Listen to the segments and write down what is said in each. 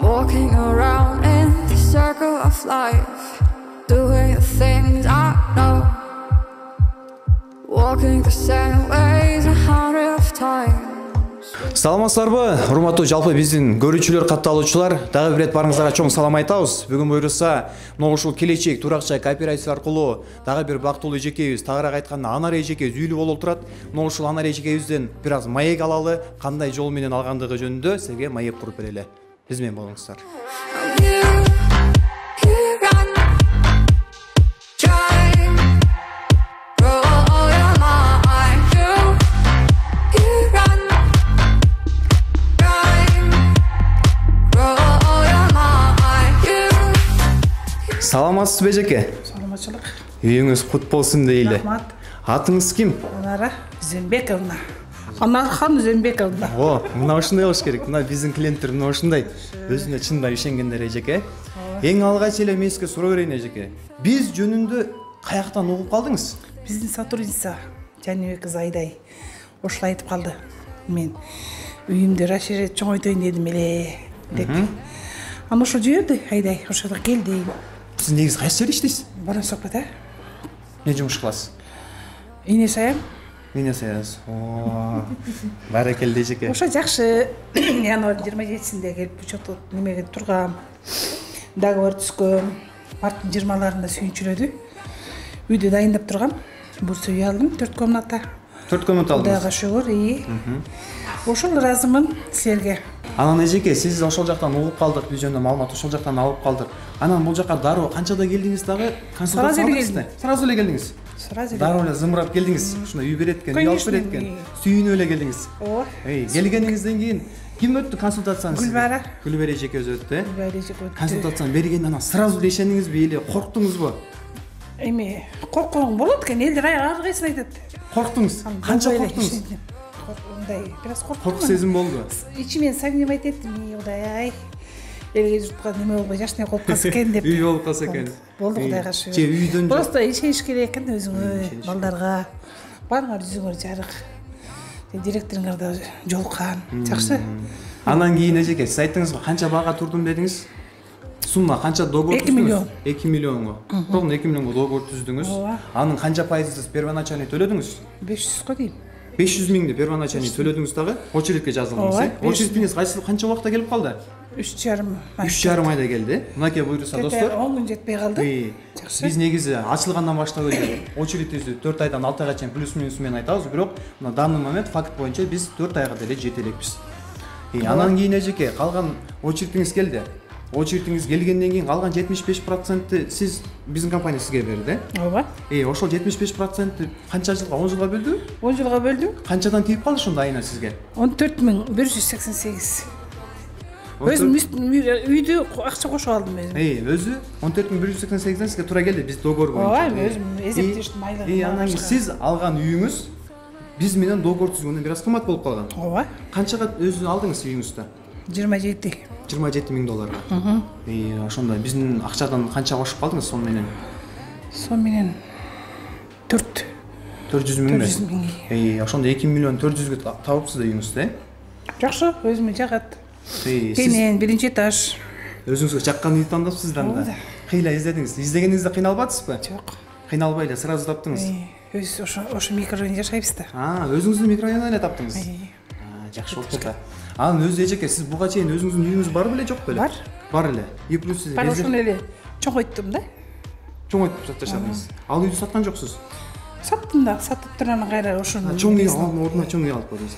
walking around in the circle of life, doing the things I know, walking the same ways 100 times. Саламатсыздарбы, урматтуу жалпы биздин көрүүчүлөр, катталуучулар, дагы бир рет барыңыздарга чоң салам айтабыз. Бүгүн буюрса, мына ушул келечек туракча кооператив аркылуу дагы бир бактылуу эжекебиз, тагыраак айтканда Анар эжекебиз үйлүү болуп турат. Мына ушул Анар эжекебизден бир аз маек алалы, кандай жол менен алгандыгы жөнүндө силерге маек куруп берели. Биз менен болуңуздар. Саламатсызбы эжеке? Саламатчылык. Үйүңүз кут болсун дейли. Рахмат. Атыңыз ким? Анара Зембековна. Анархан Зембековна. О, мына ушундай болуш керек. Мына биздин клиенттер мына ушундай өзүнө чындай ишенгендер эжеке. Эң алгач эле мен сизге суроо берейин эжеке. Биз жөнүндө каяктан угуп калдыңыз? Биздин сотрудница Жаныбек кызы Айдай ошол айтып калды. Мен үйүмдү расширять чоңойтойн дедим эле деп. Аны ошо жиберди Айдай, ошого келди. Сиз негизи кайсы жерде иштейсиз? Баран сокпата. Не жумуш кыласыз? Ине саям. Ине саясыз. О, баракелде эжеке. Ошо жакшы. Январь 27-синде келип учет немеге тургам. Договор түзгөм. Марттын 20-ларында сүйүнчүлөдү. Үйдү дайындап тургам. Бурса үй алдым, 4 комната. 4 комната алдыңыз. Кудайга шүгүр, Ошол ыраазымын силерге. Анан эжеке, сиз ошол жактан угуп калдык, биз жөнүндө маалымат ошол жактан алып калдык. Анан бул жакка дароо канчада келдиңиз дагы? Сразу эле келдим. Сразу эле келдиңиз. Сразу эле. Дароо эле зымырап келдиңиз. Ушуна үй берет экен, үй алып берет экен. Сүйүнүп эле келдиңиз. Ооба. Келгениңизден кийин ким өттү консультацияны? Гүлбара. Гүлбара эжеке өзү өттү, Гүлбара эжеке өттү. Консультацияны бергенден анан сразу эле ишендиңизби эле корктуңузбу? Эми корккон болот экен, элдер ар кайсын айтат. Корктуңуз? Канча корктуңуз? Мындай, бир аз корктум. Корку сезим болду. Ичимен сагынып айтеттим, Кудай, элге журтка неме болбой жашне болуп калса экен деп. Үй болуп калса экен. Болду, Кудайга шүгүр. Же үйдөн Просто ишениш керек экен өзүңө, балдарга. Барыңар жүзүңөр жарык. Директоруңар да жолуккан. Жакшы. Анан кийин эжеке, сиз айттыңызбы, канча бага турдум дедиңиз? Сумма канча договор түздүңүз? 2 миллион. 2 миллионго. Тогун 2 миллионго договор түздүңүз. Анын канча пайызы первоначальный төлөдүңүз? 500 го дейм. 500 миңди первоначальный төлөдүңүз дагы, очередке жазылдыңыз. Очередиңиз канча убакта келип калды? 3,5 ай. 3,5 айда келди. Мынакей буйруса достор. 10 күн жетпей калды. Биз негизи ачылгандан баштап эле очередибизди 4 айдан 6 айга чейин плюс минус менен айтабыз, бирок мына данный момент факт боюнча биз 4 айга деле жете элекпиз. Анан кийин эжеке, калган очередиңиз келди. Очередиңиз келгенден кийин калган 75% сиз биздин компания сизге берди. Ооба. Ошол 75% канча жылга? 10 жылга бөлдү? 10 жылга бөлдүм. Канчадан тийип калды ошондо айына сизге? 14,188. Өзүм үйдү акча кошуп алдым өзүм. Өзү 14,188ден сизге туура келди, биз договор боюнча. Ооба, өзүм эсептештим айлыгын. Анан сиз алган үйүңүз биз менен договор түзгөндөн бир аз кымбат болуп калган. Ооба. Канчага өзү алдыңыз үйүңүздү? 27 миң долларга. Ошондо биздин акчадан канча кошуп калдыңыз сон менен? Сон менен 400 миң. Ошондо 2 миллион 400гө табыпсыз үйүңүздү, Жакшы, өзүмө жагат. Сиз биринчи этаж. өзүңүзгө жаккан үй тандапсыз да. Кыйла издедиңиз. Издегениңизде кыйналбадыңызбы? Жок. Кыйналбай эле сразу таптыңыз. Ошо микрорайонда жашайбыз да. Өзүңүздүн микрорайондон эле таптыңыз. Жакшы болуп калды. Анан өзү эжеке, сиз буга чейин өзүңүздүн үйүңүз бар беле, жок беле? Бар эле. И плюс сиз бар ошону эле чоңойттум да. Чоңойтуп жашадыңыз. Ал үйдү саткан жоксуз? Саттым да, сатып турган кайра ошону. Чоң үй ордуна чоң үй алып койдуңуз.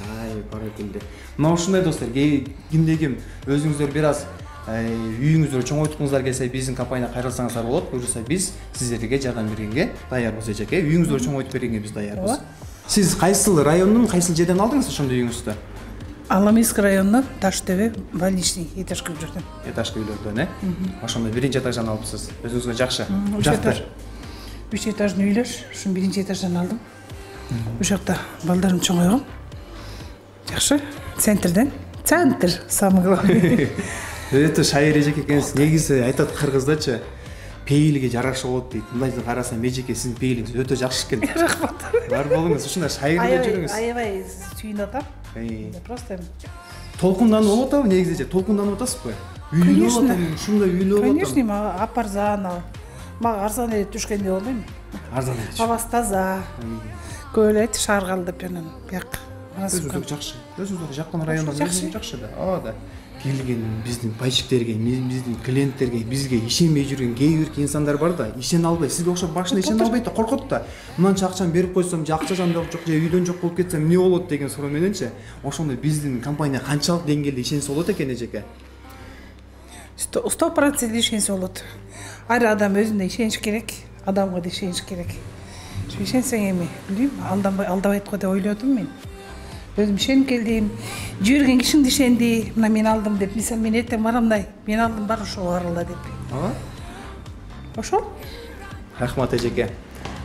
Баракелде. Мына ушундай достор, кимде ким өзүңүздөр бир аз үйүңүздү чоңойтукуңуздар келсе, биздин компанияга кайрылсаңыздар болот. Буюрса биз сиздерге жардам бергенге даярбыз эжеке. Үйүңүздү чоңойтуп бергенге биз даярбыз. Сиз кайсыл райондун, кайсыл жерден алдыңыз ошондой үйүңүздү? Аламейск районунан Таштөбө больничный этажга жүрдүм. Этажга үйлөрдөн, Ошондо биринчи этаждан алыпсыз. Өзүңүзгө жакшы. 3 этаждын үйлөр, ушун биринчи этаждан алдым. Ошакта балдарым чоңойгон. Жакшы. Центрден. Центр самый главный. Өтө шайыр эжеке экенсиз. Негизи айтат кыргыздачы, пейилге жарашып болот дейт. Мындай карасам эжеке сиздин пейилиңиз өтө жакшы экен. Рахмат. Бар болуңуз, ушундай шайырда жүрүңүз. Аябай сүйүнүп атам. Просто толкунданып болуп атабы негизи? Толкунданып атасызбы? үйлүү болот эми ушундай үйлүү болот. Конечно, ап арзан ал. Мага арзан эле түшкөндөй болду эми. Арзан эле. Абасы таза. Көп эле айт шаарга алдып анан бияк. Өзүнүзгө жакшы. Өзүнүзгө жаккан райондо жакшы да. Ооба да. Келген биздин пайчиктерге, биздин клиенттерге, бизге ишенбей жүргөн кээ бир инсандар бар да, ишене албай, сизге окшоп башында ишене албайт да, коркот да. Мынанча акчаны берип койсом, же акчадан жок, же үйдөн жок болуп кетсем эмне болот деген суроо мененчи. Ошондой биздин компания канчалык деңгээлде ишенсе болот экен эжеке? 100% ишенсе болот. Ар адам өзүнө ишениш керек, адамга да ишениш керек. Ишенсең эми, билбейм, алдабайт го деп ойлодум мен. Өзүм ишенип келдим. Жүргөн кишиңди ишенди. Мына мен алдым деп, мисалы мен эртең барам да, мен алдым бар ошого барыла деп. Ооба. Ошол. Рахмат эжеке.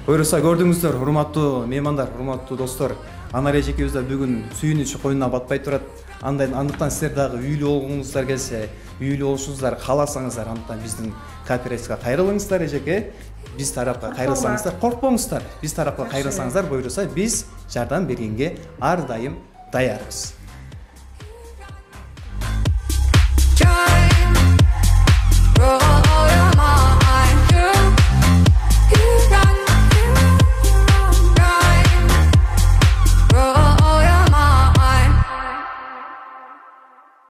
Буюрса көрдүңүздөр, урматтуу меймандар, урматтуу достор. Анар эжекебиз да бүгүн сүйүнүч коюнуна батпай турат. Андыктан сиздер дагы үйлүү болгоңуздар келсе, үйлүү болушуңуздар кааласаңыздар, андыктан биздин кооперативге кайрылыңыздар эжеке. Биз тарапка кайрылсаңыздар, коркпоңуздар. Биз тарапка кайрылсаңыздар, буюрса биз жардам бергенге ар дайым даярбыз.